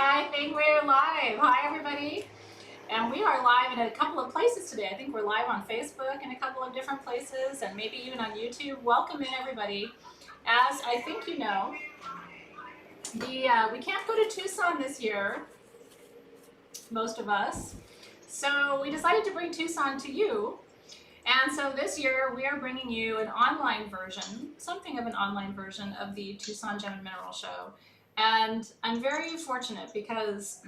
I think we're live. Hi, everybody. And we are live in a couple of places today. I think we're live on Facebook in a couple of different places and maybe even on YouTube. Welcome in, everybody. As I think you know, we can't go to Tucson this year, most of us. So we decided to bring Tucson to you. And so this year we are bringing you an online version, something of an online version of the Tucson Gem and Mineral Show. And I'm very fortunate because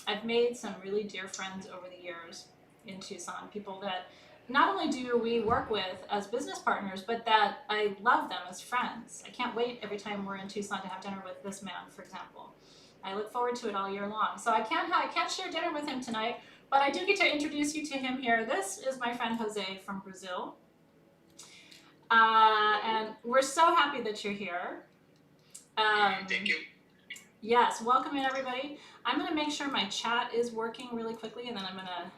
I've made some really dear friends over the years in Tucson, people that not only do we work with as business partners, but that I love them as friends. I can't wait every time we're in Tucson to have dinner with this man, for example. I look forward to it all year long. So I can't share dinner with him tonight, but I do get to introduce you to him here. This is my friend Jose from Brazil. And we're so happy that you're here. Thank you. Yes, welcome in, everybody. I'm going to make sure my chat is working really quickly, and then I'm going to,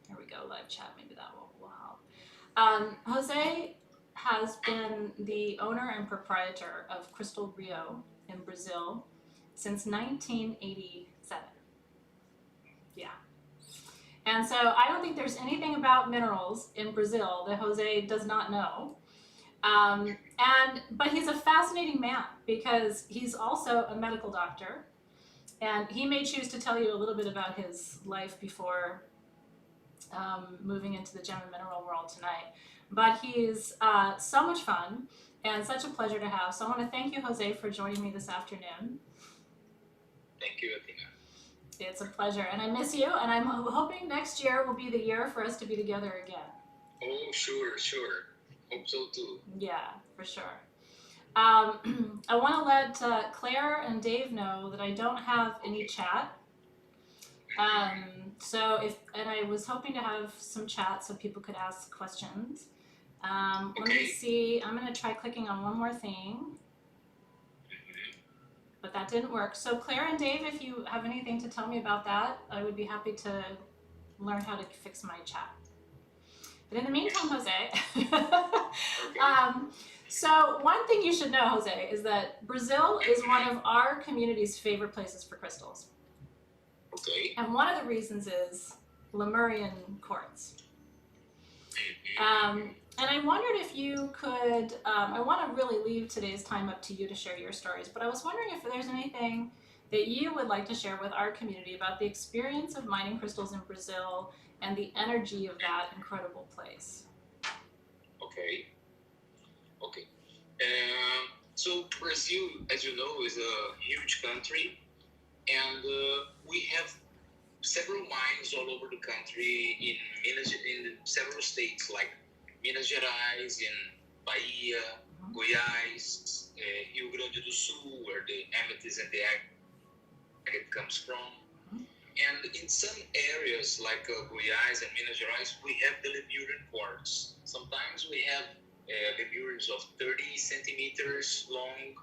here we go, live chat, maybe that will help. Jose has been the owner and proprietor of Crystal Rio in Brazil since 1987. Yeah. And so I don't think there's anything about minerals in Brazil that Jose does not know. But he's a fascinating man because he's also a medical doctor, and he may choose to tell you a little bit about his life before moving into the gem and mineral world tonight. But he's so much fun and such a pleasure to have. So I want to thank you, Jose, for joining me this afternoon. Thank you, Athena. It's a pleasure, and I miss you, and I'm hoping next year will be the year for us to be together again. Oh, sure. Hope so too. Yeah, for sure. I want to let Claire and Dave know that I don't have any chat. And I was hoping to have some chat so people could ask questions. Let me see. I'm going to try clicking on one more thing. But that didn't work. So Claire and Dave, if you have anything to tell me about that, I would be happy to learn how to fix my chat. But in the meantime, Jose, so one thing you should know, Jose, is that Brazil is one of our community's favorite places for crystals. Okay. And one of the reasons is Lemurian quartz. And I wondered if you could, I want to really leave today's time up to you to share your stories, but I was wondering if there's anything that you would like to share with our community about the experience of mining crystals in Brazil and the energy of that incredible place. Okay. So Brazil, as you know, is a huge country, and we have several mines all over the country in several states like Minas Gerais, in Bahia, Goiás, Rio Grande do Sul, where the amethyst and the agate comes from. And in some areas like Goiás and Minas Gerais, we have the Lemurian quartz. Sometimes we have Lemurians of 30 centimeters long,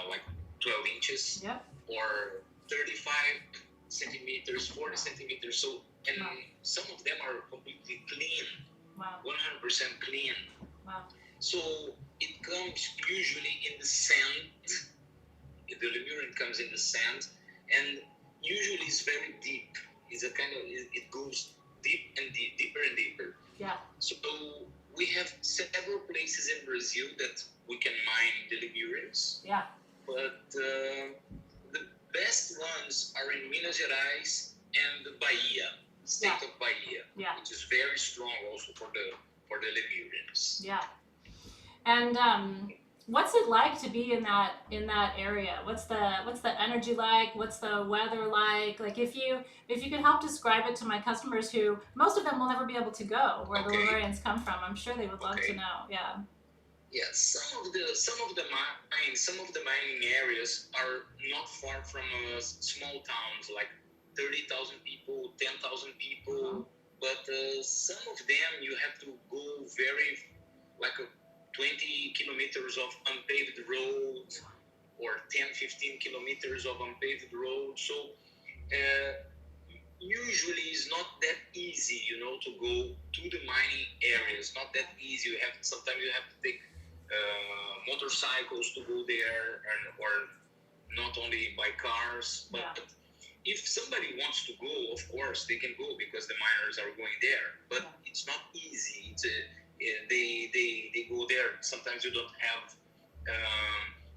like 12 inches, or 35 centimeters, 40 centimeters. So, and some of them are completely clean, 100% clean. Wow. So it comes usually in the sand. The Lemurian comes in the sand, and usually it's very deep. It's a kind of, it goes deep and deeper and deeper. Yeah. So we have several places in Brazil that we can mine the Lemurians. Yeah. But the best ones are in Minas Gerais and Bahia, state of Bahia, which is very strong also for the Lemurians. Yeah. And what's it like to be in that area? What's the energy like? What's the weather like? Like if you could help describe it to my customers, who most of them will never be able to go where the Lemurians come from. I'm sure they would love to know. Yeah. Yeah, some of the mining areas are not far from small towns like 30,000 people, 10,000 people. But some of them you have to go very 20 kilometers of unpaved road, or 10-15 kilometers of unpaved road. So usually it's not that easy, to go to the mining areas. Not that easy. Sometimes you have to take motorcycles to go there, or not only by cars, but if somebody wants to go, of course they can go because the miners are going there. But it's not easy. They go there. Sometimes you don't have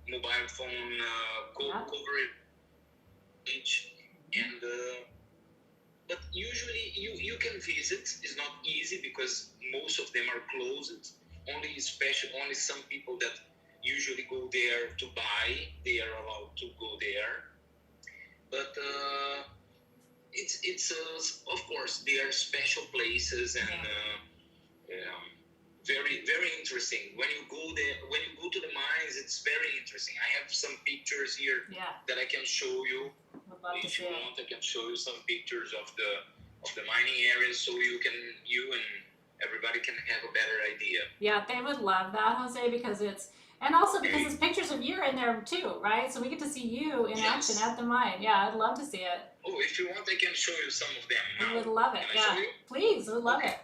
mobile phone coverage, and but usually you can visit. It's not easy because most of them are closed. Only some people that usually go there to buy, they are allowed to go there. But it's of course they are special places and very very interesting. When you go there, when you go to the mines, it's very interesting. I have some pictures here that I can show you. If you want, I can show you some pictures of the mining areas, so you and everybody can have a better idea. Yeah, they would love that, Jose, because it's there's pictures of you in there too, right? So we get to see you in action at the mine. Yeah, I'd love to see it. Oh, if you want, I can show you some of them now. We would love it. Can I show you? Please, we'd love it.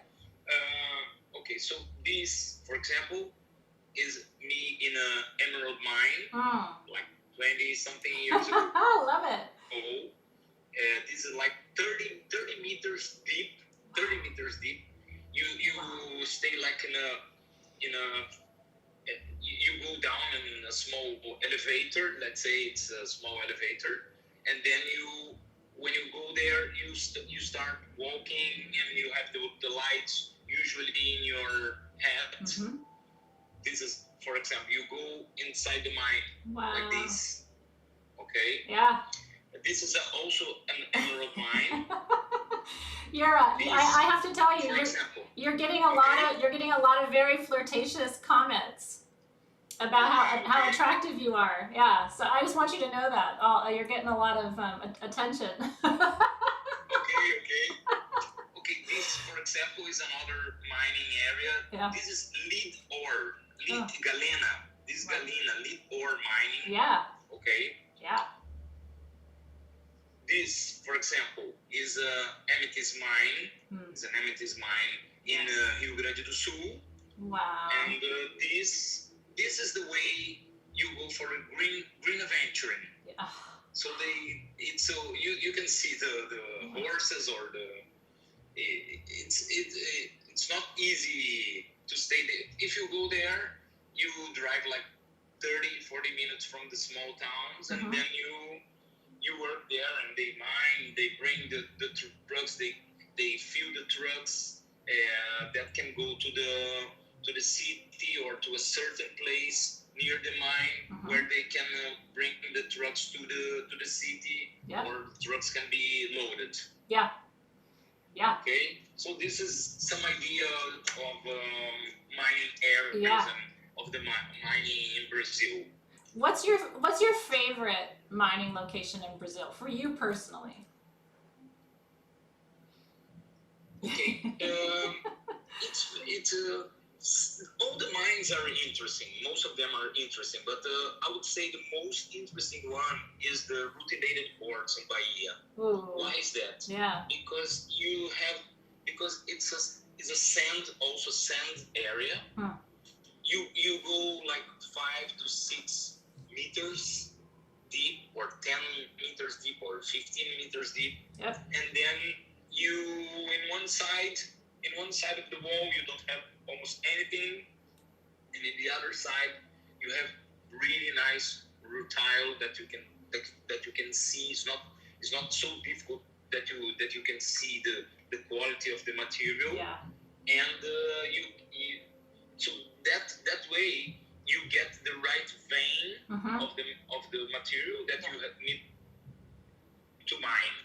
Okay, so this, for example, is me in an emerald mine, like 20-something years ago. I love it. Oh, this is like 30 meters deep. 30 meters deep. You stay like in a you go down in a small elevator. Let's say it's a small elevator, and then when you go there, you start walking, and you have the lights usually in your head. Mm-hmm. This is, for example, you go inside the mine like this. Okay. Yeah. This is also an emerald mine. I have to tell you, you're getting a lot of very flirtatious comments about how attractive you are. Yeah. So I just want you to know that. You're getting a lot of attention. Okay. This, for example, is another mining area. Yeah. This is lead ore, galena. This is galena, lead ore mining. Yeah. Okay. Yeah. This, for example, is an amethyst mine. It's an amethyst mine in Rio Grande do Sul. Wow. And this is the way you go for a green adventuring. Yeah. So you can see the horses or it's not easy to stay there. If you go there, you drive like 30-40 minutes from the small towns, and then you work there, and they mine, they bring the trucks, they fill the trucks that can go to the city or to a certain place near the mine where they can bring the trucks to the city, or trucks can be loaded. Yeah. Okay, so this is some idea of mining areas and of the mining in Brazil. What's your favorite mining location in Brazil for you personally? Okay, it's all the mines are interesting. Most of them are interesting, but I would say the most interesting one is the Rutilated quartz in Bahia. Ooh. Why is that? Yeah. Because it's a sand area. You go like 5 to 6 meters deep, or 10 meters deep, or 15 meters deep. Yep. And then in one side of the wall you don't have almost anything, and in the other side you have really nice rutile that you can see. It's not so difficult that you can see the quality of the material. Yeah. And so that way you get the right vein of the material that you need to mine.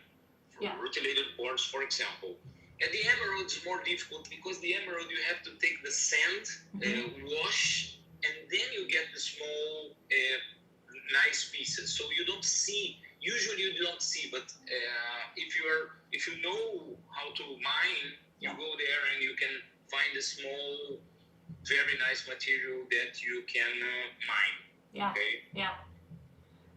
For rutilated quartz, for example. And the emerald is more difficult because the emerald you have to take the sand, wash, and then you get the small, nice pieces. So you don't see. Usually you don't see, but if you know how to mine, you go there and you can find a small, very nice material that you can mine. Yeah. Okay? Yeah.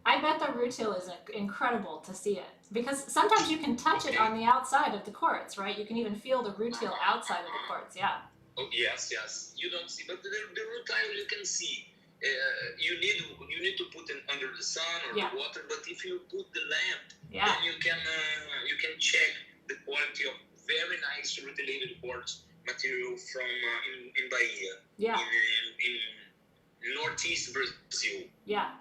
I bet the rutile is incredible to see it, because sometimes you can touch it on the outside of the quartz, right? You can even feel the rutile outside of the quartz. Yeah. Oh yes. You don't see, but the rutile you can see. You need to put it under the sun or the water. But if you put the lamp, Yeah. Then you can check the quality of very nice rutilated quartz material from in Bahia, Yeah. in northeast Brazil. Yeah.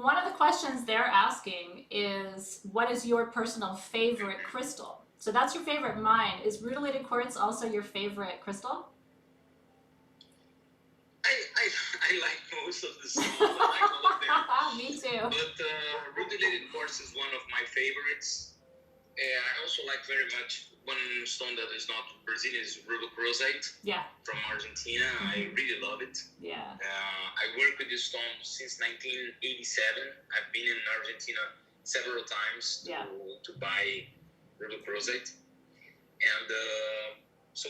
One of the questions they're asking is, what is your personal favorite crystal? So that's your favorite mine. Is rutilated quartz also your favorite crystal? I like most of the stones. I like all of them. Me too. But rutilated quartz is one of my favorites. I also like very much one stone that is not Brazilian is rhodochrosite. Yeah. From Argentina. I really love it. Yeah. I work with this stone since 1987. I've been in Argentina several times to buy rhodochrosite, and so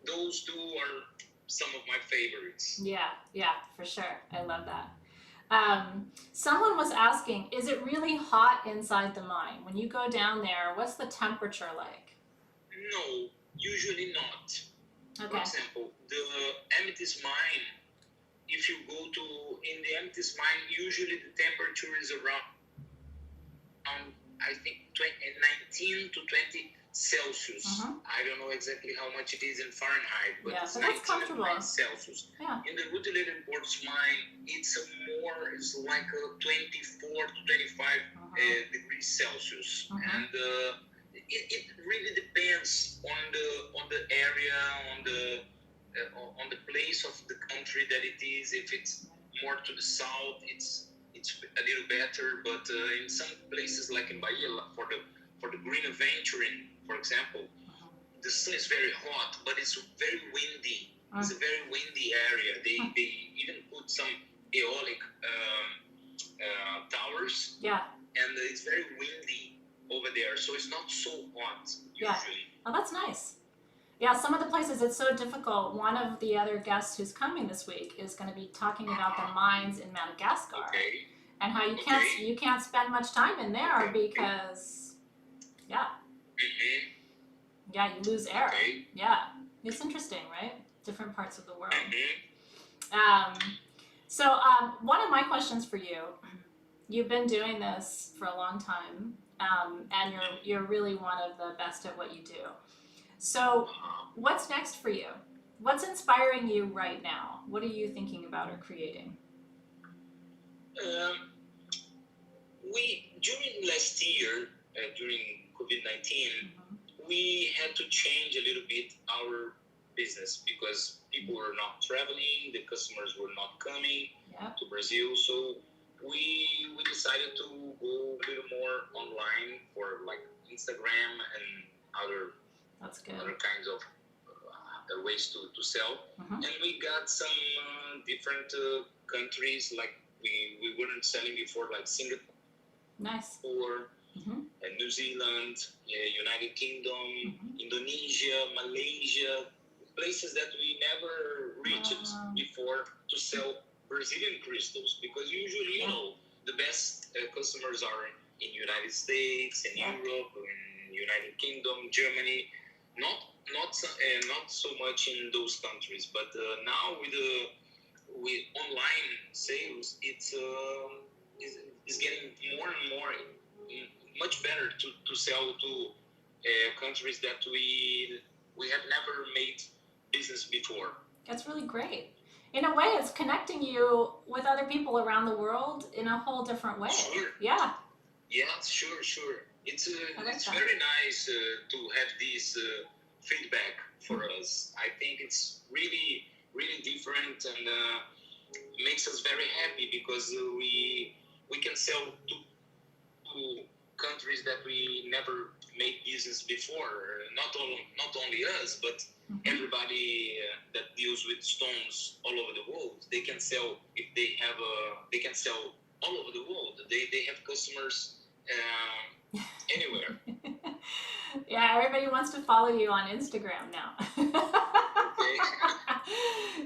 those two are some of my favorites. Yeah, for sure. I love that. Someone was asking, is it really hot inside the mine? When you go down there, what's the temperature like? No, usually not. Okay. For example, the amethyst mine, if you go in the amethyst mine, usually the temperature is around I think 19 to 20 Celsius. I don't know exactly how much it is in Fahrenheit, but it's 19 Celsius. Yeah. In the rutilated quartz mine, it's like a 24 to 25 degrees Celsius, and it really depends on the area, on the place of the country that it is. If it's more to the south, it's a little better, but in some places like in Bahia, for the green aventuring, for example, the sun is very hot, but it's very windy. It's a very windy area. They even put some aeolic towers. Yeah. And it's very windy over there, so it's not so hot usually. Yeah. Oh, that's nice. Yeah, some of the places it's so difficult. One of the other guests who's coming this week is going to be talking about the mines in Madagascar, and how you can't spend much time in there because, yeah, you lose air. Yeah, it's interesting, right? Different parts of the world. So one of my questions for you, you've been doing this for a long time, and you're really one of the best at what you do. So what's next for you? What's inspiring you right now? What are you thinking about or creating? During last year, during COVID-19, we had to change a little bit our business because people were not traveling, the customers were not coming to Brazil. So we decided to go a little more online for like Instagram and other kinds of ways to sell. And we got some different countries, like we weren't selling before, like Singapore, New Zealand, United Kingdom, Indonesia, Malaysia, places that we never reached before to sell Brazilian crystals, because usually, the best customers are in United States, in Europe, in United Kingdom, Germany. Not so much in those countries, but now with online sales, it's getting more and more much better to sell to countries that we have never made business before. That's really great. In a way, it's connecting you with other people around the world in a whole different way. Sure. Yeah. Yeah, sure. It's very nice to have this feedback for us. I think it's really, really different, and makes us very happy because we can sell to countries that we never made business before. Not only us, but everybody that deals with stones all over the world. They can sell if they have they can sell all over the world. They have customers anywhere. Yeah, everybody wants to follow you on Instagram now.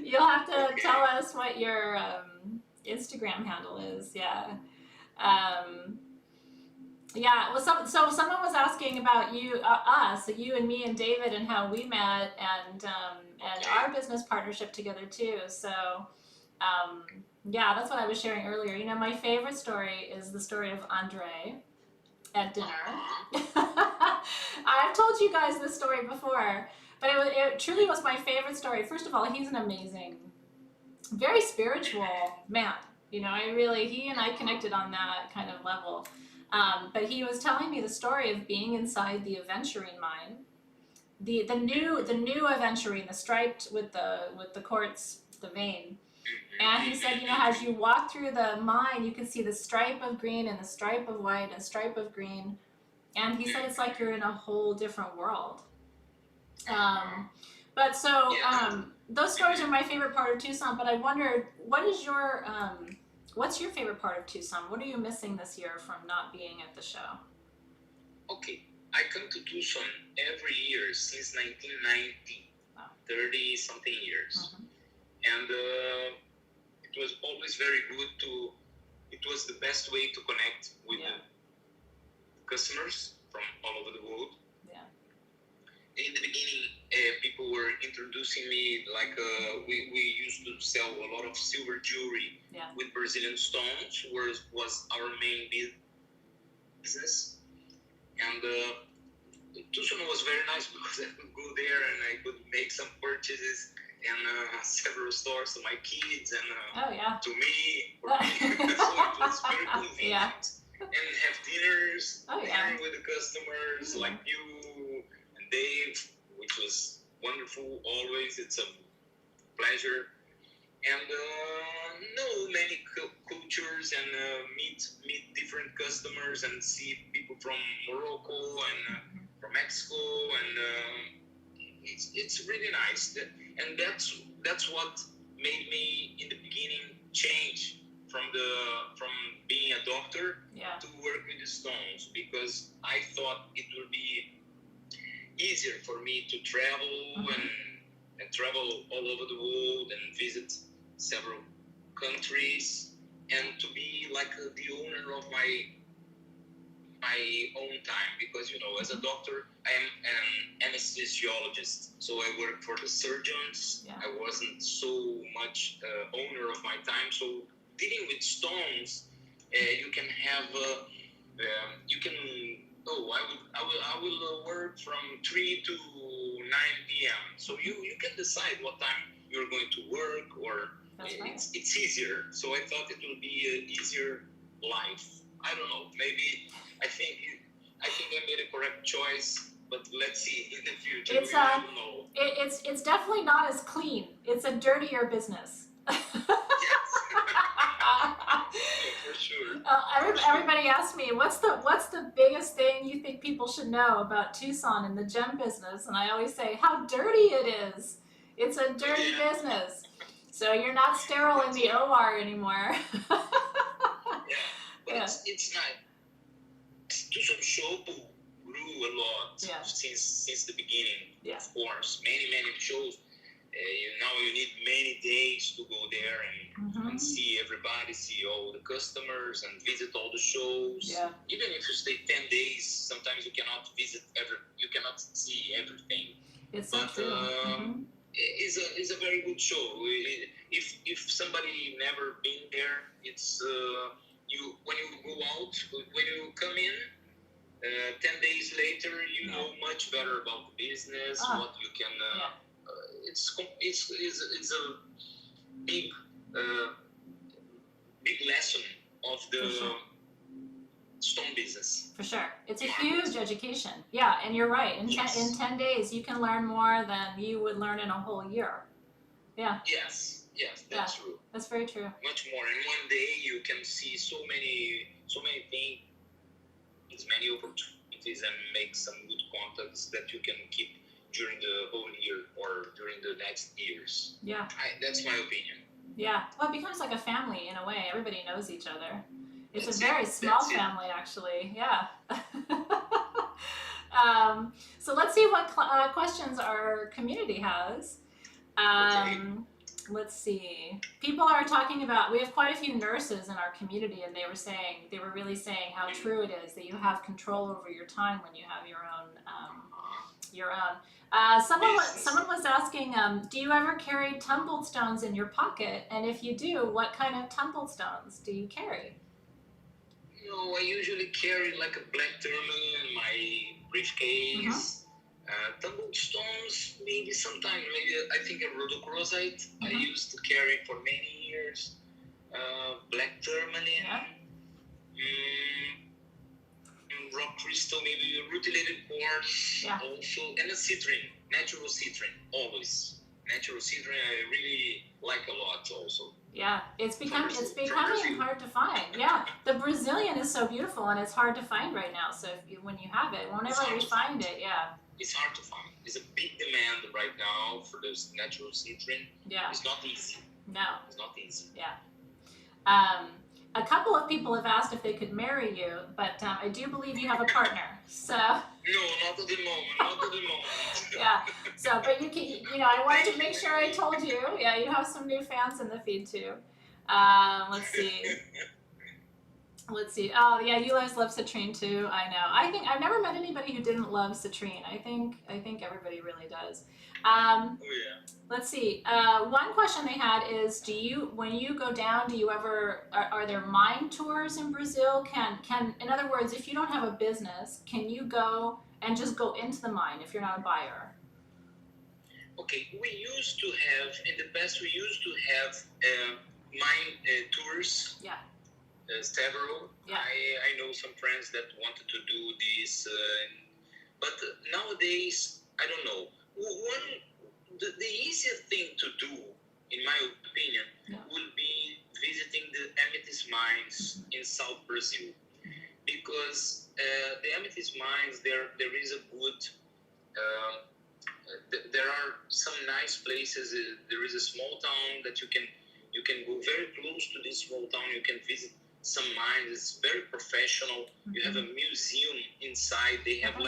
You'll have to tell us what your Instagram handle is. Yeah. Well, so someone was asking about you and me and David, and how we met, and our business partnership together too. So Yeah, that's what I was sharing earlier. You know, my favorite story is the story of Andre at dinner. I've told you guys this story before, but it truly was my favorite story. First of all, he's an amazing, very spiritual man. You know, he and I connected on that kind of level. But he was telling me the story of being inside the aventurine mine, the new aventurine, the striped with the quartz, the vein. And he said, you know, as you walk through the mine, you can see the stripe of green and the stripe of white and stripe of green. And he said it's like you're in a whole different world. But so those stories are my favorite part of Tucson. But I wondered, what's your favorite part of Tucson? What are you missing this year from not being at the show? Okay, I come to Tucson every year since 1990, 30 something years. And it was always very good it was the best way to connect with the customers from all over the world. In the beginning, people were introducing me, like we used to sell a lot of silver jewelry with Brazilian stones, was our main business. And Tucson was very nice because I could go there and I could make some purchases and several stores to my kids and to me. So it was very convenient. And have dinners with the customers like you and Dave, which was wonderful always. It's a pleasure. And know many cultures and meet different customers and see people from Morocco and from Mexico, and it's really nice. And that's what made me in the beginning change from being a doctor to work with the stones, because I thought it would be easier for me to travel and travel all over the world and visit several countries, and to be like the owner of my own time, because you know, as a doctor I am an anesthesiologist, so I work for the surgeons. I wasn't so much owner of my time. So dealing with stones, you can have you can I will work from 3 to 9 p.m. So you can decide what time you're going to work, or it's easier. So I thought it would be an easier life. I don't know. Maybe I think I made a correct choice, but let's see in the future. I don't know. It's definitely not as clean. It's a dirtier business. For sure. Everybody asks me, what's the biggest thing you think people should know about Tucson in the gem business? And I always say how dirty it is. It's a dirty business. So you're not sterile in the OR anymore. But it's not. Tucson show grew a lot since the beginning. Of course, many shows. Now you need many days to go there and see everybody, see all the customers, and visit all the shows. Even if you stay 10 days, sometimes you cannot you cannot see everything. It's so true. It's a very good show. If somebody never been there, it's when you go out, when you come in, 10 days later, you know much better about the business, what you can. It's a big lesson of the stone business. For sure. It's a huge education. Yeah, and you're right. In 10 days, you can learn more than you would learn in a whole year. Yeah. Yes, that's true. That's very true. Much more. In one day, you can see so many things, many opportunities, and make some good contacts that you can keep during the whole year or during the next years. Yeah. That's my opinion. Yeah. Well, it becomes like a family in a way. Everybody knows each other. It's a very small family, actually. Yeah. So let's see what questions our community has. Let's see. People are talking about, we have quite a few nurses in our community, and they were really saying how true it is that you have control over your time when you have your your own. Business. Someone was asking, do you ever carry tumbled stones in your pocket? And if you do, what kind of tumbled stones do you carry? No, I usually carry like a black tourmaline in my briefcase. Tumbled stones, maybe sometimes. Maybe I think a rhodochrosite I used to carry for many years. Black tourmaline. Yeah. Rock crystal, maybe a rutilated quartz, also, and a citrine, natural citrine, always. Natural citrine I really like a lot also. Yeah, it's becoming hard to find. Yeah, the Brazilian is so beautiful and it's hard to find right now. So when you have it, whenever we find it, it's hard to find. There's a big demand right now for this natural citrine. Yeah, it's not easy. No, it's not easy. Yeah. A couple of people have asked if they could marry you, but I do believe you have a partner. So no, not at the moment. Not at the moment. Yeah. So, but you can, I wanted to make sure I told you. Yeah, you have some new fans in the feed too. Let's see. Let's see. Oh, yeah, you guys love Citrine too. I know. I think I've never met anybody who didn't love Citrine. I think everybody really does. Oh yeah. Let's see. One question they had is, when you go down, do you ever, are there mine tours in Brazil? In other words, if you don't have a business, can you go and just go into the mine if you're not a buyer? Okay, we used to have, in the past, mine tours. Yeah. Several. Yeah. I know some friends that wanted to do this, but nowadays, I don't know. The easiest thing to do, in my opinion, will be visiting the amethyst mines in South Brazil, because the amethyst mines there is a good. There are some nice places. There is a small town that you can go very close to this small town. You can visit some mines. It's very professional. You have a museum inside. They have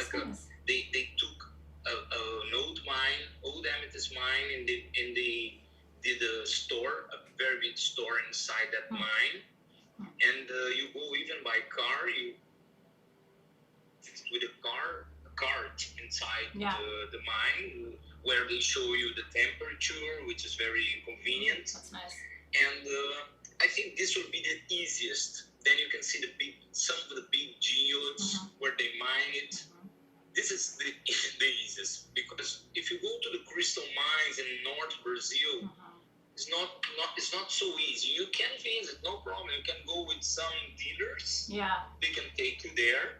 they took an old amethyst mine, and they did a store, a very big store inside that mine. And you go even by car. You with a cart inside the mine, where they show you the temperature, which is very convenient. That's nice. And I think this will be the easiest. Then you can see some of the big geodes where they mine it. This is the easiest, because if you go to the crystal mines in North Brazil, it's not so easy. You can visit, no problem. You can go with some dealers. Yeah. They can take you there.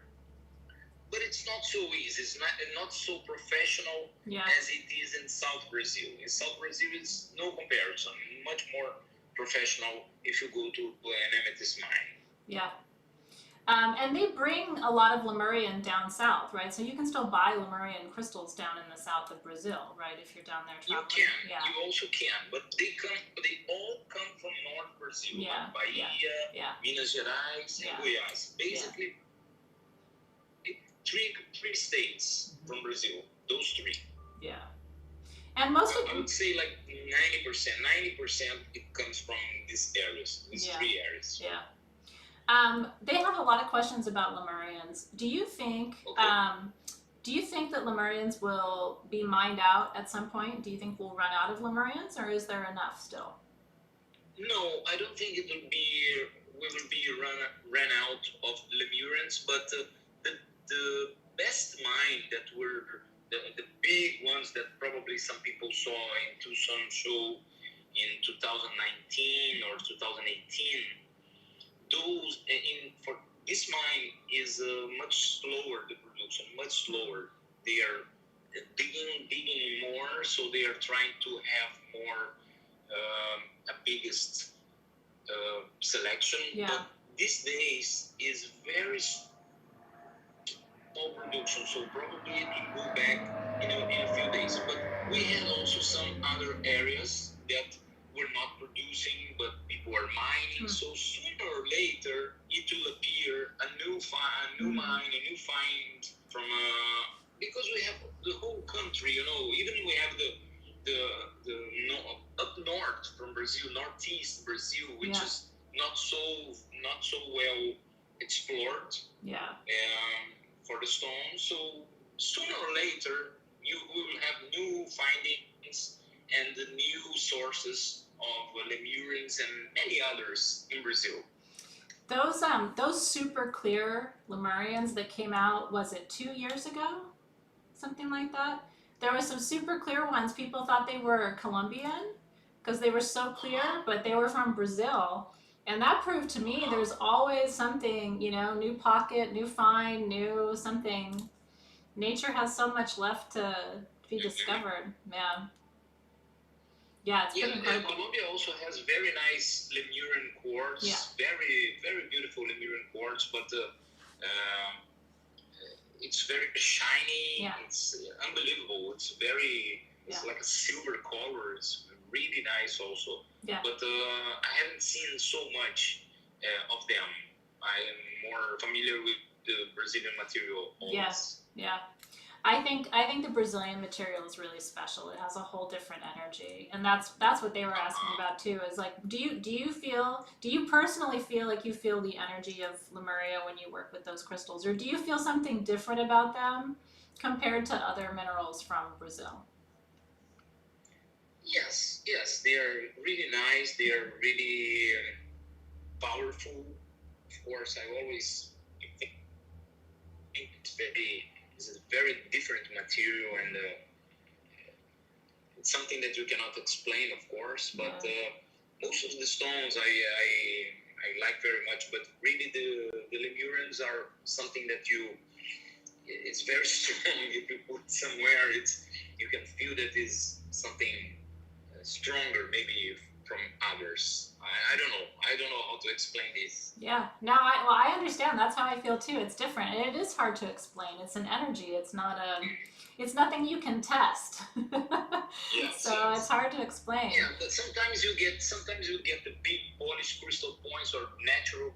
But it's not so easy. It's not so professional as it is in South Brazil. In South Brazil, it's no comparison. Much more professional if you go to an amethyst mine. Yeah. And they bring a lot of Lemurian down south, right? So you can still buy Lemurian crystals down in the south of Brazil, right? If you're down there traveling. You can. Yeah. You also can. But they all come from North Brazil. Like Bahia, Minas Gerais, and Goiás. Basically, three states from Brazil. Those three. Yeah. And most of I would say like 90% it comes from these areas, these three areas. Yeah. They have a lot of questions about Lemurians. Do you think that Lemurians will be mined out at some point? Do you think we'll run out of Lemurians, or is there enough still? No, I don't think we will be run out of Lemurians, but the best mine that were the big ones that probably some people saw in Tucson show in 2019 or 2018, for this mine is much slower, the production, much slower. They are digging more, so they are trying to have more, a biggest selection. Yeah. But these days is very small production, so probably it will go back in a few days. But we had also some other areas that were not producing, but people are mining. So sooner or later, it will appear a new mine, a new find from because we have the whole country. Even we have the up north from Brazil, northeast Brazil, which is not so well explored. Yeah. For the stone. So sooner or later, you will have new findings and the new sources of Lemurians and many others in Brazil. Those super clear Lemurians that came out, was it 2 years ago? Something like that. There were some super clear ones. People thought they were Colombian because they were so clear, but they were from Brazil. And that proved to me there's always something, you know, new pocket, new find, new something. Nature has so much left to be discovered. Yeah. Yeah, it's pretty incredible. Colombia also has very nice Lemurian quartz. Yeah. Very, very beautiful Lemurian quartz, but it's very shiny. Yeah. It's unbelievable. It's like a silver color. It's really nice also. Yeah. But I haven't seen so much of them. I am more familiar with the Brazilian material. Yes. Yeah. I think the Brazilian material is really special. It has a whole different energy, and that's what they were asking about too. Is like, do you personally feel like you feel the energy of Lemuria when you work with those crystals, or do you feel something different about them compared to other minerals from Brazil? Yes, they are really nice. They are really powerful. Of course, I always think it's a very different material, and it's something that you cannot explain, of course. But most of the stones I like very much. But really, the Lemurians are something that it's very strong. If you put it somewhere, you can feel that is something stronger, maybe from others. I don't know. I don't know how to explain this. Yeah. No, I understand. That's how I feel too. It's different. And it is hard to explain. It's an energy. It's it's nothing you can test. Yes, so yes. It's hard to explain. Yeah, but sometimes you get the big polished crystal points or natural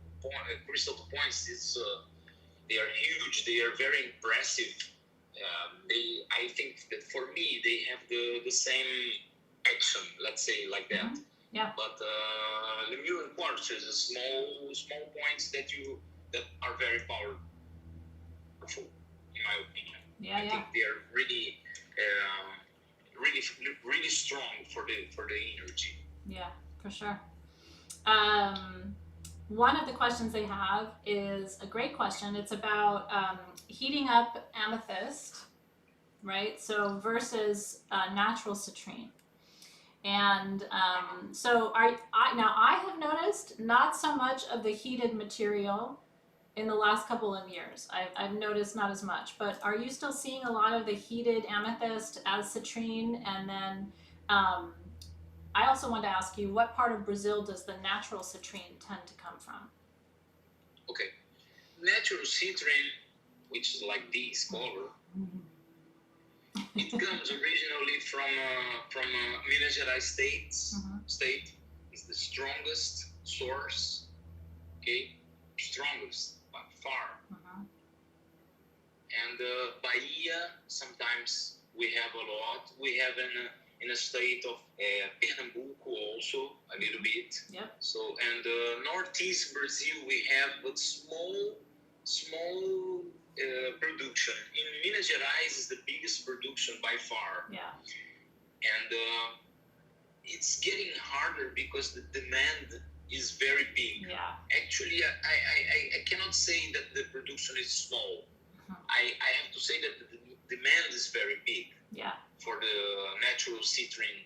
crystal points. They are huge. They are very impressive. I think that for me they have the same action. Let's say like that. Mm-hmm. Yeah. But Lemurian quartz is a small points that are very powerful, in my opinion. Yeah, I think they are really, really strong for the energy. Yeah, for sure. One of the questions they have is a great question. It's about heating up amethyst, right? So versus natural citrine. And so I have noticed not so much of the heated material in the last couple of years. I've noticed not as much, but are you still seeing a lot of the heated amethyst as citrine? And then I also wanted to ask you, what part of Brazil does the natural citrine tend to come from? Okay, natural citrine, which is like this color. Mm-hmm. It comes originally from Minas Gerais state. It's the strongest source. Okay, strongest by far. Mm-hmm. And Bahia, sometimes we have a lot. We have in a state of Pernambuco also a little bit. Yep. So and northeast Brazil we have but small production. In Minas Gerais is the biggest production by far. Yeah. And it's getting harder because the demand is very big. Yeah. Actually, I cannot say that the production is small. Mm-hmm. I have to say that the demand is very big. Yeah. For the natural citrine.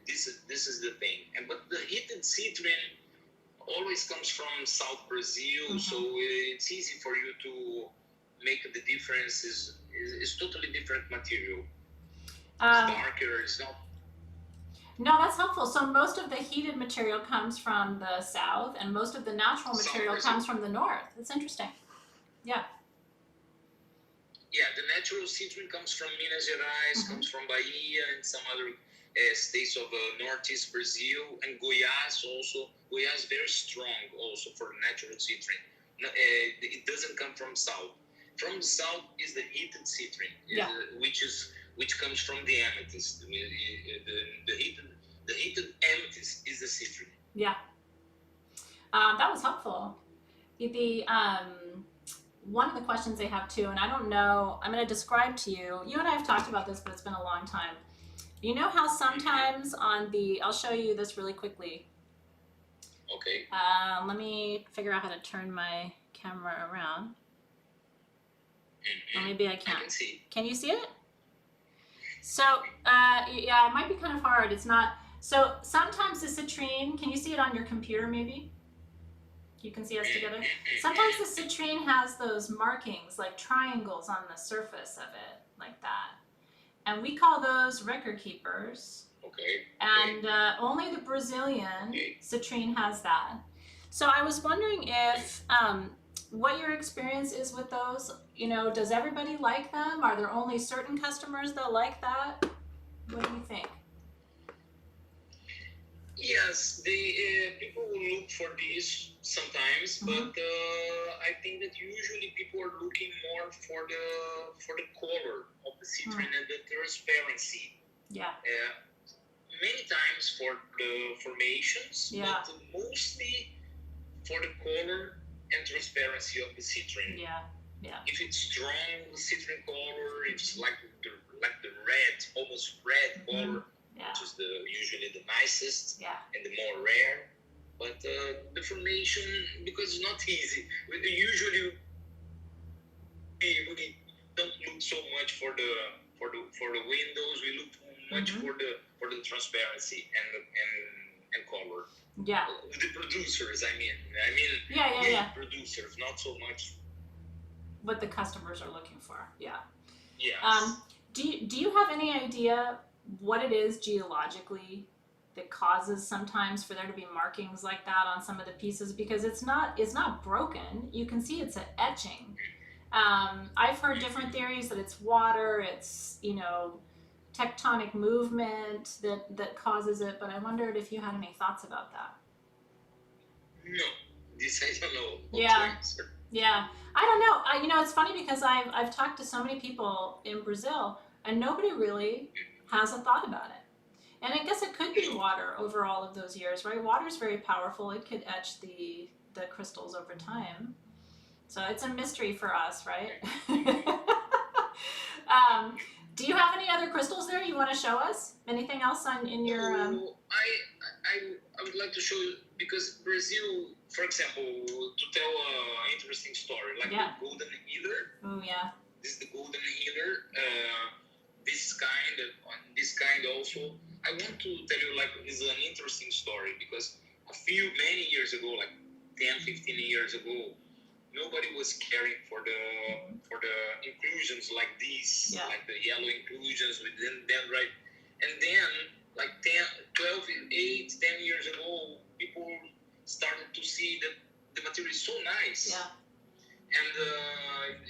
This is the thing. But the heated citrine always comes from South Brazil, mm-hmm. So it's easy for you to make the difference. Is totally different material. It's darker. It's not. No, that's helpful. So most of the heated material comes from the south, and most of the natural material comes from the north. That's interesting. Yeah. Yeah, the natural citrine comes from Minas Gerais, mm-hmm. comes from Bahia, and some other states of northeast Brazil, and Goiás also. Goiás is very strong also for natural citrine. It doesn't come from south. From the south is the heated citrine, yeah. which comes from the amethyst. The heated amethyst is the citrine. Yeah, that was helpful. one of the questions they have too, and I don't know, I'm going to describe to you. You and I have talked about this, but it's been a long time. You know how sometimes I'll show you this really quickly. Okay. Let me figure out how to turn my camera around. Or maybe I can't. I can see. Can you see it? So, yeah, it might be kind of hard. It's not. So sometimes the citrine, can you see it on your computer maybe? You can see us together? Sometimes the citrine has those markings, like triangles on the surface of it, like that. And we call those record keepers. Okay. And only the Brazilian citrine has that. So I was wondering if what your experience is with those. You know, does everybody like them? Are there only certain customers that like that? What do you think? Yes, people will look for this sometimes, but I think that usually people are looking more for the color of the citrine and the transparency. Yeah. Many times for the formations, but mostly for the color and transparency of the citrine. Yeah. Yeah. If it's strong citrine color, it's like the red, almost red color. Yeah. Which is usually the nicest and the more rare. But the formation, because it's not easy. Usually we don't look so much for the windows. We look much for the transparency and color. Yeah. The producers, I mean. Producers, not so much what the customers are looking for. Yeah. Yes. Do you have any idea what it is geologically that causes sometimes for there to be markings like that on some of the pieces? Because it's not broken. You can see it's an etching. I've heard different theories that it's water, it's, you know, tectonic movement that causes it, but I wondered if you had any thoughts about that. No, this I don't know. Yeah. I don't know. You know, it's funny because I've talked to so many people in Brazil and nobody really has a thought about it. And I guess it could be water over all of those years, right? Water is very powerful. It could etch the crystals over time. So it's a mystery for us, right? Do you have any other crystals there you want to show us? Anything else in your... I would like to show you, because Brazil, for example, to tell an interesting story, like the golden healer. Oh, yeah. This is the golden healer. This kind also. I want to tell you, like, it's an interesting story, because many years ago, like 10, 15 years ago, nobody was caring for the inclusions like these, like the yellow inclusions with dendrite. And then, like 10 years ago, people started to see that the material is so nice. Yeah. And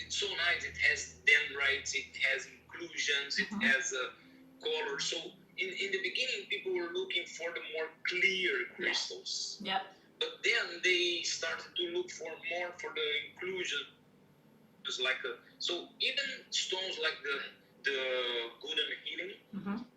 it's so nice. It has dendrites, it has inclusions, it has color. So in the beginning, people were looking for the more clear crystals. Yeah. But then they started to look more for the inclusion. Just like so even stones like the golden healing,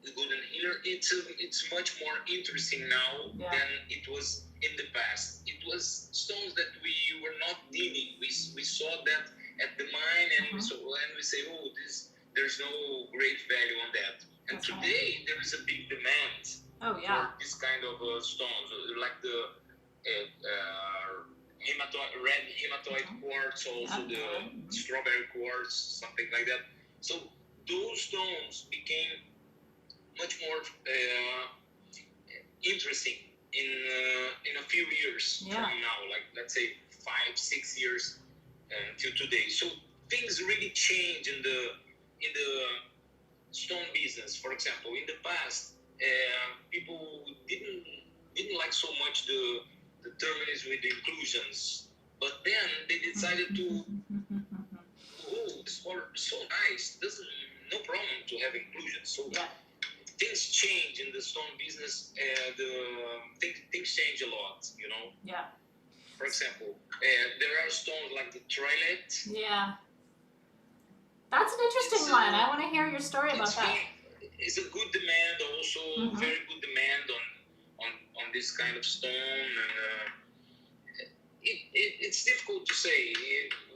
the golden healer, it's much more interesting now than it was in the past. It was stones that we were not dealing. We saw that at the mine, and we say, oh, there's no great value on that. And today there is a big demand for this kind of stones, like the red hematoid quartz, also the strawberry quartz, something like that. So those stones became much more interesting in a few years from now, like let's say 5-6 years till today. So things really change in the stone business. For example, in the past, people didn't like so much the terminus with the inclusions, but then they decided to, this color is so nice, no problem to have inclusions. So things change in the stone business. Things change a lot, you know. Yeah. For example, there are stones like the Rutilated. Yeah. That's an interesting one. I want to hear your story about that. It's a good demand also, very good demand on this kind of stone. And it's difficult to say.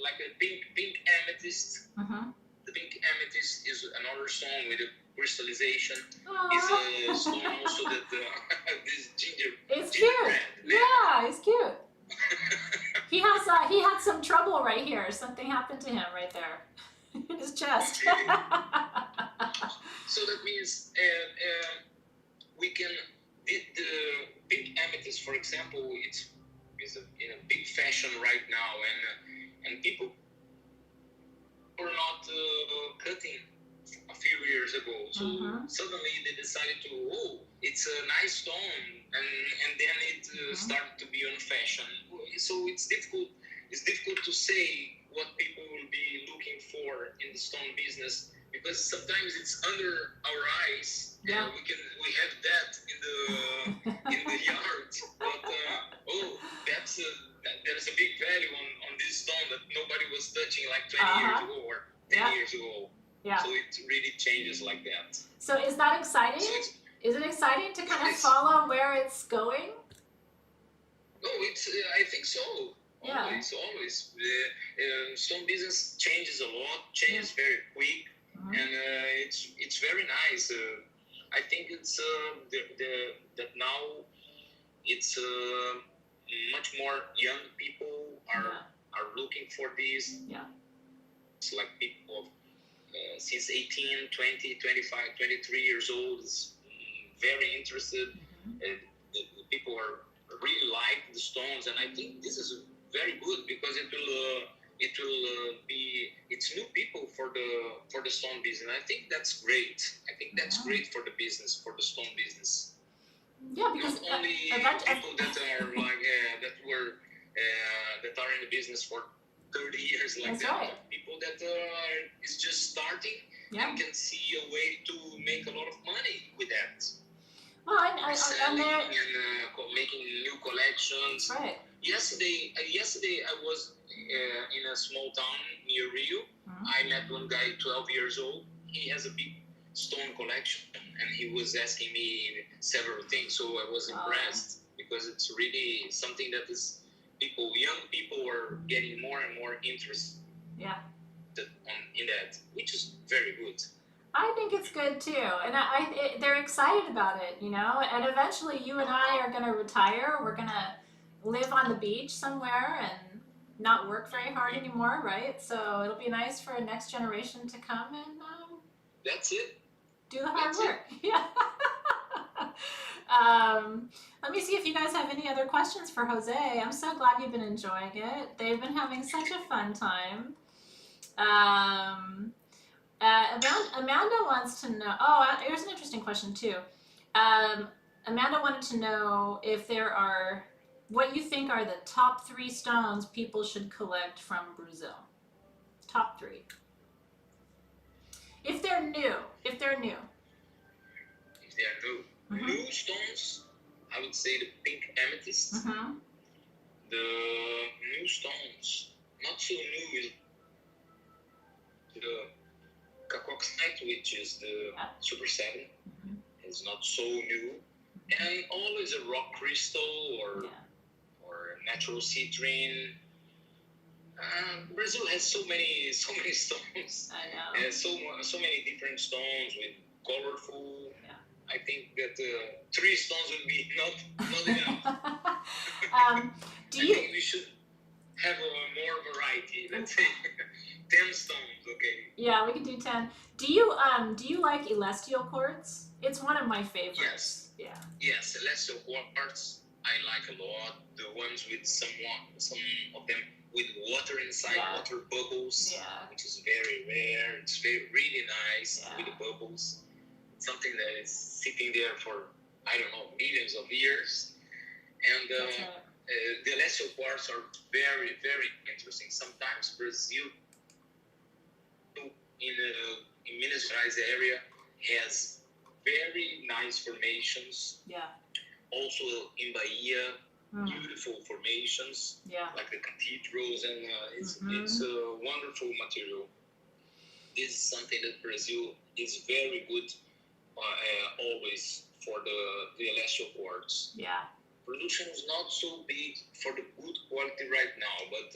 Like a pink amethyst. Mm-hmm. The pink amethyst is another stone with a crystallization. Aww. Is a stone also that this ginger. It's ginger cute. red, Yeah, it's cute. He had some trouble right here. Something happened to him right there in his chest. Okay. So that means we can the pink amethyst, for example, it's in a big fashion right now, and people are not cutting a few years ago. So suddenly they decided it's a nice stone, and then it started to be on fashion. So it's difficult. It's difficult to say what people will be looking for in the stone business, because sometimes it's under our eyes. Yeah. We have that in the yard, but there's a big value on this stone that nobody was touching like 20 years ago or 10 years ago. Yeah. So it really changes like that. So is that exciting? So is it exciting to kind of follow where it's going? No, I think so. Yeah. Always. The stone business changes a lot, changes very quick, and it's very nice. I think it's that now it's much more young people are looking for this. Yeah. It's like people since 18, 20, 25, 23 years old is very interested. The people are really like the stones, and I think this is very good because it will be it's new people for the stone business. I think that's great. I think that's great for the business, for the stone business. Yeah, because not only people that are like that are in the business for 30 years like that's that. Right. People that is just starting and can see a way to make a lot of money with that. Well, selling and making new collections. Right. Yesterday I was in a small town near Rio. I met one guy, 12 years old. He has a big stone collection, and he was asking me several things. So I was impressed because it's really something that is young people are getting more and more interested. Yeah. In that, which is very good. I think it's good too, and they're excited about it, you know. And eventually, you and I are gonna retire. We're gonna live on the beach somewhere and not work very hard anymore, right? So it'll be nice for a next generation to come and that's it. Do the hard work. Yeah. Let me see if you guys have any other questions for Jose. I'm so glad you've been enjoying it. They've been having such a fun time. Amanda wants to know. Here's an interesting question too. Amanda wanted to know if there are what you think are the top 3 stones people should collect from Brazil. Top 3. If they're new. If they are new. New stones, I would say the pink amethyst. The new stones, not so new, is the cacoxite, which is the Super 7. It's not so new. And always a rock crystal or natural citrine. Brazil has so many stones. I know. And so many different stones with colorful. I think that 3 stones would be not enough. I think we should have more variety. Let's say 10 stones, okay? Yeah, we can do 10. Do you like celestial quartz? It's one of my favorites. Yes. Yeah. Yes, celestial quartz I like a lot. The ones with some of them with water inside, water bubbles, which is very rare. It's really nice with the bubbles. Something that is sitting there for, I don't know, millions of years. And the celestial quartz are very, very interesting. Sometimes Brazil, in Minas Gerais area, has very nice formations. Yeah. Also in Bahia, beautiful formations, like the cathedrals, and it's a wonderful material. This is something that Brazil is very good always for the celestial quartz. Yeah. Production is not so big for the good quality right now, but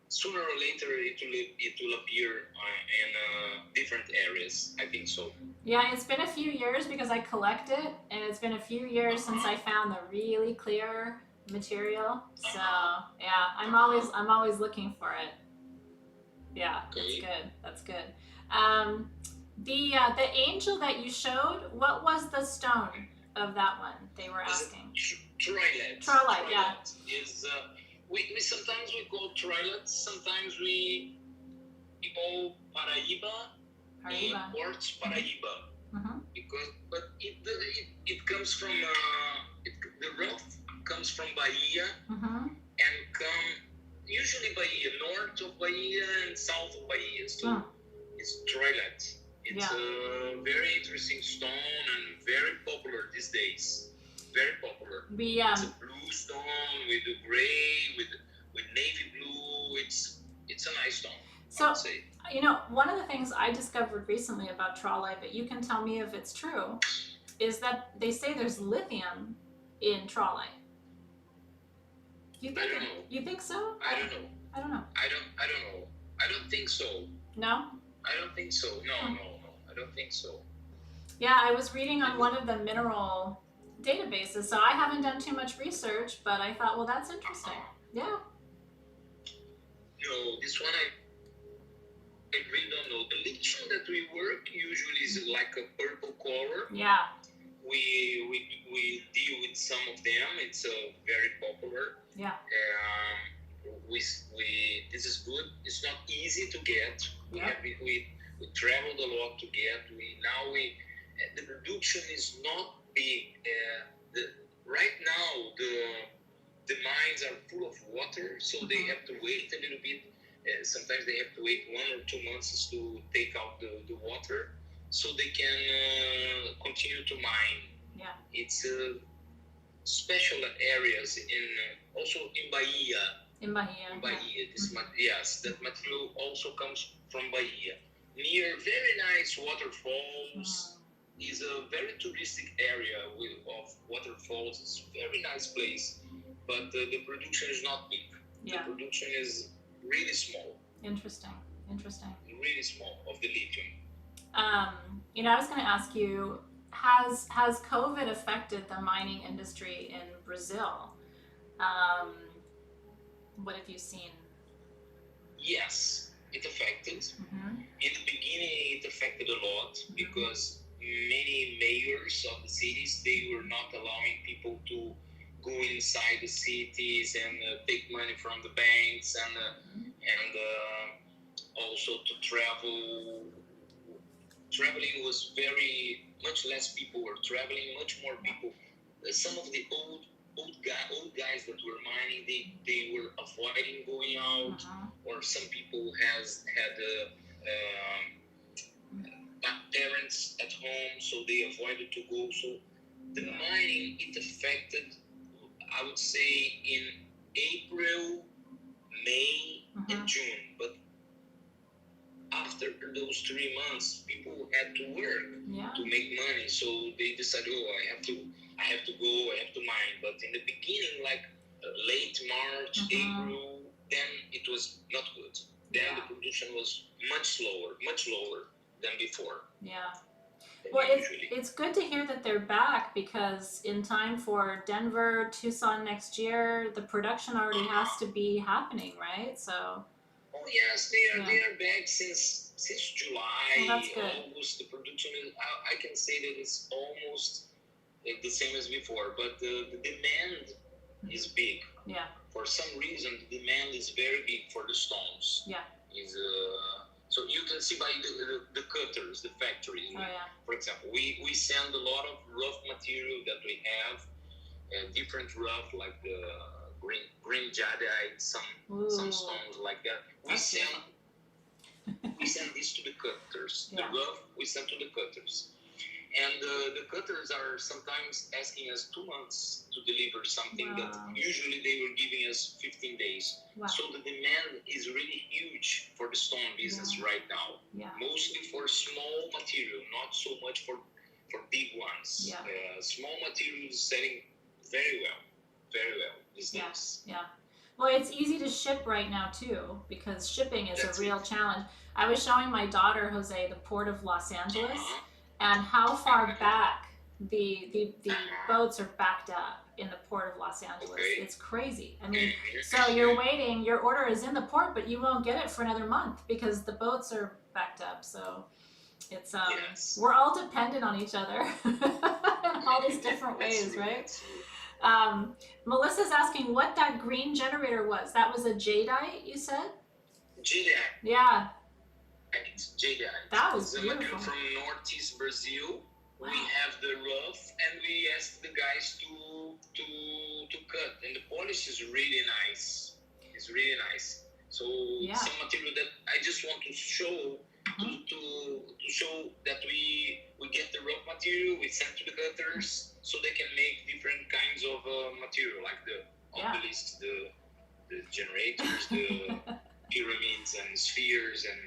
sooner or later it will appear in different areas. I think so. Yeah, it's been a few years because I collect it, and it's been a few years since I found the really clear material. So yeah, I'm always looking for it. Yeah, that's Okay. good. That's good. The angel that you showed, what was the stone of that one? They were asking. Trilite. Trilite, yeah. Is we sometimes we call trilite. Sometimes we call Paraíba. Quartz Paraíba. Mm-hmm. Because it comes from the rough comes from Bahia Mm-hmm. and come usually Bahia, north of Bahia and south of Bahia. So it's trilite. It's a very interesting stone and very popular these days. Very popular. It's a blue stone with the gray, with navy blue. It's a nice stone. So, I would say. You know, one of the things I discovered recently about trilite, but you can tell me if it's true, is that they say there's lithium in trilite. I don't know. You think so? I don't know. I don't know. I don't know. I don't think so. No? I don't think so. No. I don't think so. Yeah, I was reading on one of the mineral databases, so I haven't done too much research, but I thought, well, that's interesting. Yeah. No, this one I really don't know. The lithium that we work usually is like a purple color. Yeah. We deal with some of them. It's very popular. Yeah. We this is good. It's not easy to get. Yeah. We traveled a lot to get. The production is not big. Right now the mines are full of water, so they have to wait a little bit. Sometimes they have to wait 1 or 2 months to take out the water, so they can continue to mine. Yeah. It's special areas also in Bahia. In Bahia. In Bahia, yes, that material also comes from Bahia. Near very nice waterfalls. Is a very touristic area of waterfalls. It's a very nice place, but the production is not big. Yeah. The production is really small. Interesting. Really small of the lithium. You know, I was going to ask you, has COVID affected the mining industry in Brazil? What have you seen? Yes, it affected. Mm-hmm. In the beginning, it affected a lot because many mayors of the cities, they were not allowing people to go inside the cities and take money from the banks and also to travel. Traveling was very much less people were traveling, much more people. Some of the old guys that were mining, they were avoiding going out, or some people had parents at home, so they avoided to go. So the mining, it affected, I would say, in April, May, and June. But after those 3 months, people had to work to make money. So they decided, I have to go, I have to mine. But in the beginning, like late March, April, then it was not good. Then the production was much lower than before. Yeah. Well, it's good to hear that they're back, because in time for Denver, Tucson next year, the production already has to be happening, right? So. Oh yes, they are back since July, August. The production is, I can say that it's almost the same as before, but the demand is big. Yeah. For some reason, the demand is very big for the stones. Yeah. So you can see by the cutters, the factories. For example, we send a lot of rough material that we have, different rough, like the green jadeite, some stones like that. We send this to the cutters. The rough we send to the cutters, and the cutters are sometimes asking us 2 months to deliver something that usually they were giving us 15 days. So the demand is really huge for the stone business right now. Mostly for small material, not so much for big ones. Yeah. Small material is selling very well these days. Yeah. Well, it's easy to ship right now too, because shipping is That's a real it. challenge. I was showing my daughter Jose the port of Los Angeles, Uh-huh. and how far Uh-huh. back the Uh-huh. boats are backed up in the port of Los Angeles. Okay. It's crazy. I mean, so you're Mm-hmm. waiting. Your order is in the port, but you won't get it for another month because the boats are backed up. So it's Yes. we're all dependent on each other in all these different That's ways, true. right? That's true. Melissa's asking what that green generator was. That was a jadeite, you said? Jadeite. Yeah, Jadeite. that was It's a material beautiful. from northeast Brazil. Wow. We have the rough, and we ask the guys to cut, and the polish is really nice. It's really nice. So Yeah. some material that I just want to show to show that we get the rough material, we send to the cutters so they can make different kinds of material like the obelisks, the generators, the pyramids and spheres, and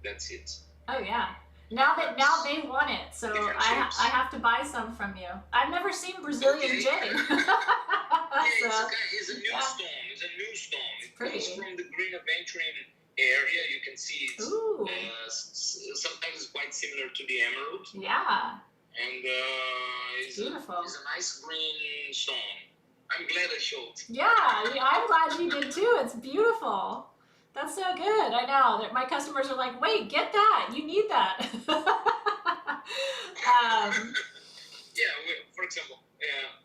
that's it. Oh yeah. Now they want it, so Different I shapes. have to buy some from you. I've never seen Brazilian Okay. jade. Yeah, So, it's a new yeah. stone. It's a new stone. It comes pretty. from the green aventurine area. You can see it. Ooh. Sometimes it's quite similar to the emerald, Yeah. and it's Beautiful. it's a nice green stone. I'm glad I showed. Yeah, I'm glad you did too. It's beautiful. That's so good. I know. My customers are like, wait, get that. You need that. Yeah, for example,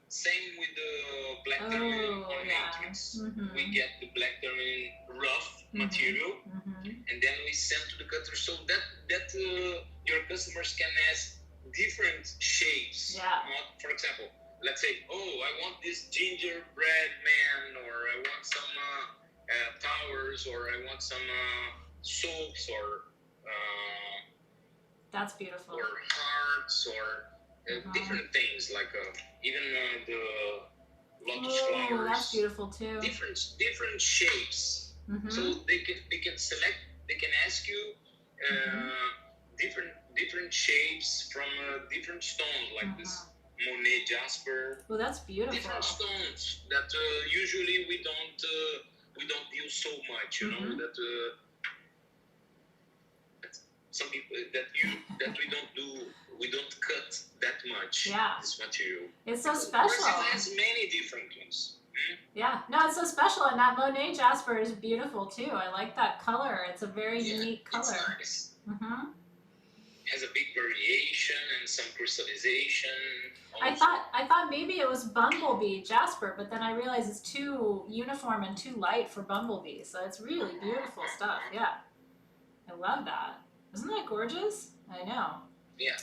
same with the black tourmaline on yeah. matrix. Mm-hmm. We get the black tourmaline rough material, and then we send to the cutter so that your customers can ask different shapes. Yeah. For example, let's say, oh, I want this gingerbread man, or I want some towers, or I want some soaps, or That's beautiful. or hearts, or different things like even the lotus flowers. That's beautiful too. Different shapes. Mm-hmm. So they can select. They can ask you different shapes from different stones like this Monet jasper. Well, that's beautiful. Different stones that usually we don't use so much. You know that. Some people that we don't cut that much. Yeah. This material. It's so special. Brazil has many different ones. Yeah, no, it's so special, and that Monet jasper is beautiful too. I like that color. It's a very unique color. It's nice. Mm-hmm. Has a big variation and some crystallization. I thought maybe it was bumblebee jasper, but then I realized it's too uniform and too light for bumblebee. So it's really beautiful stuff. Yeah, I love that. Isn't that gorgeous? I know. Yeah.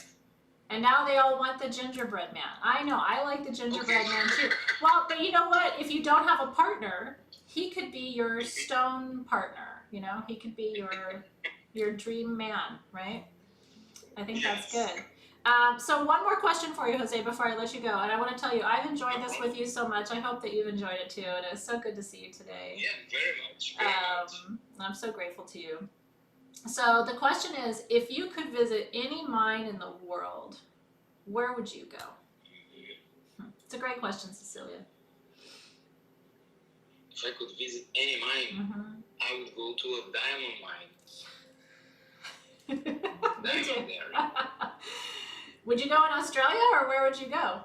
And now they all want the gingerbread man. I know, I like the gingerbread man too. Well, but you know what? If you don't have a partner, he could be your stone partner. You know, he could be your dream man, right? I think that's good. So one more question for you, Jose, before I let you go. And I want to tell you, I've enjoyed this with you so much. I hope that you've enjoyed it too. And it was so good to see you today. Yeah, very much. Very much. I'm so grateful to you. So the question is, if you could visit any mine in the world, where would you go? It's a great question, Cecilia. If I could visit any mine, I would go to a diamond mine. Diamond area. Would you go in Australia, or where would you go?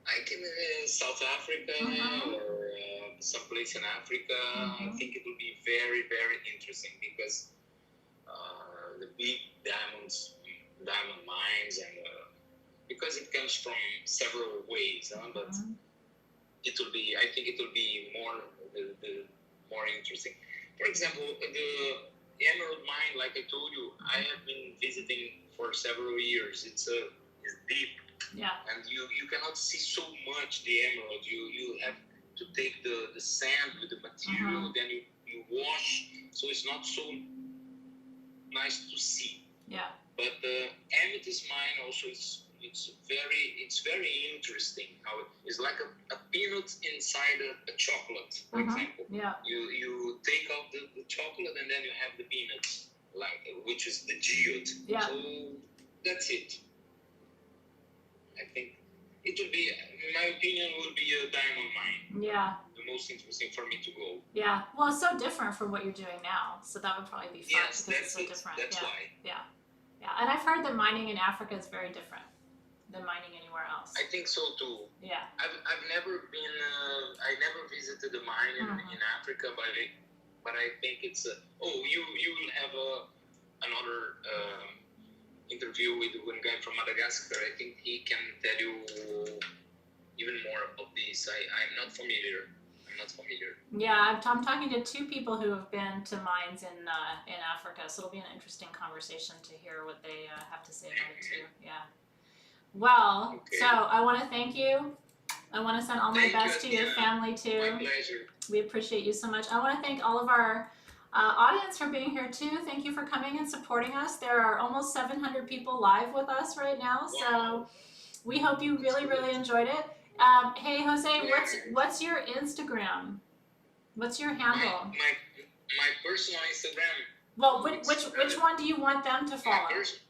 I can South Africa or someplace in Africa. I think it would be very, very interesting because the big diamond mines, and because it comes from several ways, but it will be. I think it will be more interesting. For example, the emerald mine, like I told you, I have been visiting for several years. It's deep. Yeah. And you cannot see so much the emerald. You have to take the sand with the material, then you wash, so it's not so nice to see. Yeah. But the amethyst mine also it's very interesting. How it's like a peanut inside a chocolate, for example. Yeah. You take out the chocolate, and then you have the peanuts, which is the geode. Yeah. So that's it. I think it will be, in my opinion, will be a diamond mine. Yeah. The most interesting for me to go. Yeah. Well, it's so different from what you're doing now, so that would probably be fun Yes, because it's that's so it. different. That's Yeah. why. Yeah. Yeah. And I've heard that mining in Africa is very different than mining anywhere else. I think so too. Yeah. I've never been. I never visited the mine in Africa, but I think it's. You will have another interview with one guy from Madagascar. I think he can tell you even more about this. I'm not familiar. Yeah, I'm talking to two people who have been to mines in Africa, so it'll be an interesting conversation to hear what they have to say about it too. Yeah. Well, Okay. so I want to thank you. I want to send all my best to your family too. My pleasure. We appreciate you so much. I want to thank all of our audience for being here too. Thank you for coming and supporting us. There are almost 700 people live with us right now, so we hope you really enjoyed it. Hey Jose, what's your Instagram? What's your handle? My personal Instagram. Well, which one do you want them to follow? It's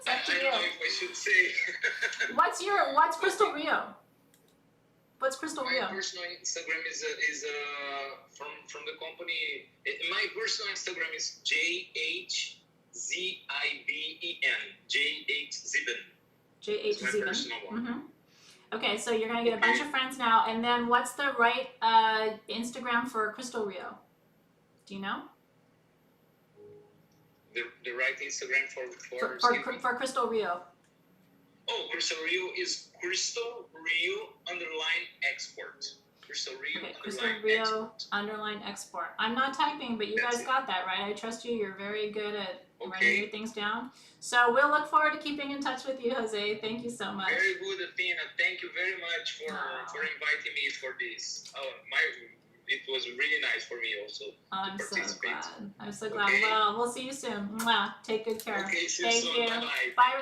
up to I don't you. know if I should say. What's Crystal Rio? What's Crystal Rio? My personal Instagram is from the company. My personal Instagram is JHZIBEN. JHZiben. JH My personal one. Okay, so you're gonna get a bunch of friends now, and then what's the right Instagram for Crystal Rio? Do you know? The right Instagram for Crystal Rio. Oh, Crystal Rio is Crystal Rio _export. Crystal Rio Okay, Crystal Rio _export. I'm not typing, but you guys got that right. I trust you. You're very good at writing your things down. So we'll look forward to keeping in touch with you, Jose. Thank you so much. Very good, Athena. Thank you very much for inviting me for this. It was really nice for me also to participate. I'm so glad. I'm so glad. Well, we'll see you soon. Mwah. Take good care. Okay, see you Thank soon. you. Bye-bye. Bye.